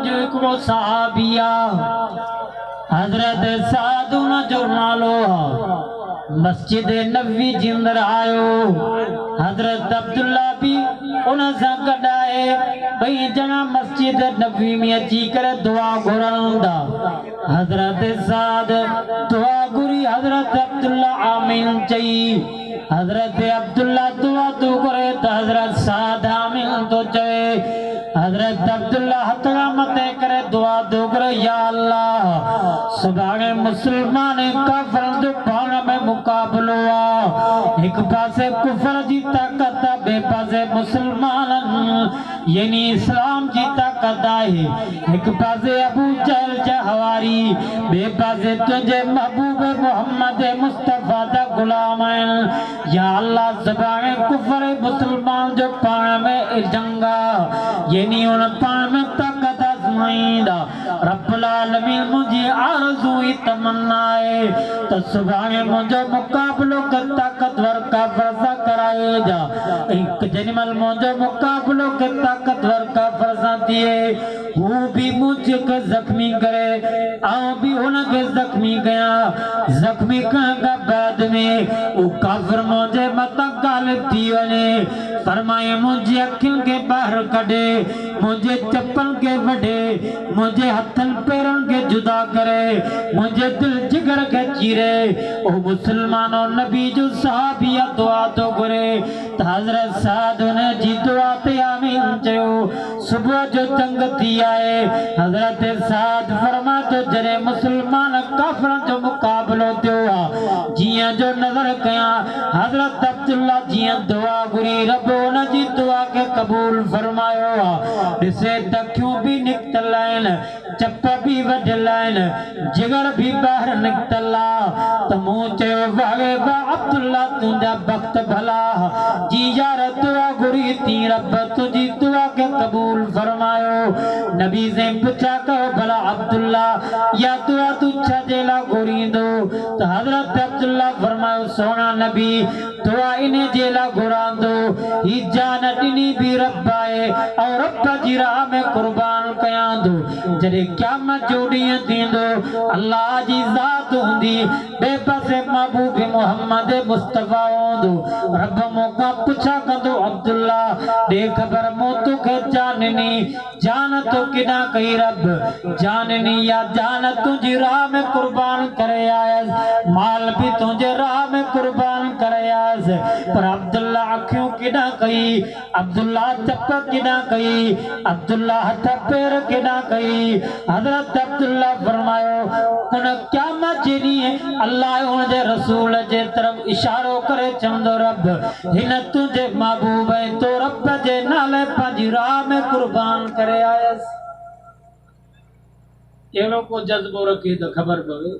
जो को सहाबिया हजरत साद जो नालो मस्जिद नबी जिंदर आयो हजरत अब्दुल्ला भी उन सा गडाए भई जना मस्जिद नबी में अची करे दुआ घुरंदा हजरत साद दुआ घुरी हजरत अब्दुल्ला आमीन चई हजरत अब्दुल्ला दुआ तो करे तो हजरत साद आमीन तो चए हजरत अब्दुल्ला हथड़ा मते करे दुआ दो करे या अल्लाह सुभाने मुसलमान काफिर जो पाण में मुकाबलो आ एक पासे कुफर जी ताकत बे पासे मुसलमान यानी इस्लाम जी ताकत है एक पासे अबू जहल जा हवारी बे पासे तुझे महबूब मोहम्मद मुस्तफा दा गुलाम है या अल्लाह सुभाने कुफर मुसलमान जो पाण में जंगा यानी उन पाण में ताकत आजमाइंदा रब्बुल आलमीन मुझे आरज़ू तमन्ना है तो सुभाने मुझे मुकाबलो का ताकतवर काफिर सा कराए जा एक जनिमल मुझे मुकाबलो के ताकतवर काफिर सा दिए वो भी मुझे के जख्मी करे आओ भी उनके जख्मी गया जख्मी का बाद में वो काफिर मुझे मत गालिब थी वने फरमाए मुझे अखिल के बाहर कढे मुझे चप्पल के वढे मुझे हथन पैरन के जुदा करे मुझे दिल जिगर के चीरे ओ मुसलमानों नबी जो सहाबिया दुआ तो करे हजरत साद ने जी दुआ ते आमीन चयो सुबह जो जंग थी आए हजरत साद फरमा तो जरे मुसलमान काफिर जो मुकाबलो थियो जिया जो नजर कया हजरत अब्दुल्ला जिया दुआ गुरी रब न जी दुआ के कबूल फरमायो इसे तक्यों भी निकतलाइन चप्पा भी वढलाइन जिगर भी बाहर निकतला तो मुंह चयो वागे वा अब्दुल्ला तुंजा वक्त भला जी यार दुआ गुरी थी रब तुझी दुआ के कबूल फरमायो नबी से पूछा कहो भला अब्दुल्ला या दुआ तू छजेला गुरी दो तो हजरत अब्दुल्ला फरमायो सोना नबी दुआ इन्हें जेला गुरा दो ही जान दिनी भी रब्बाए और रब्बा जी राह में कुर्बान कया दो जरे क्या मत जोड़ियां दींदो अल्लाह जी जात हुंदी बेबस महबूब मोहम्मद मुस्तफा होंदो रब मौका पूछा कंदो अब्दुल्ला दे खबर मोतु के जाननी जान तो किना कही रब जाननी या जान तुझी राह में कुर्बान करे आयस माल भी तुझे राह में कुर्बान करे आयस पर अब्दुल्ला आंखों किना कही अब्दुल्ला चप्पा किना कही अब्दुल्ला हथ पैर किना कही हजरत अब्दुल्ला फरमायो उन क्या मचनी है अल्लाह उनजे रसूल जे तरफ इशारो करे चंदो रब हिन तुझे महबूब है तो रब जे नाले पंजी राह में कुर्बान करे आयस ये लोग को जज्बो रखी तो खबर पवे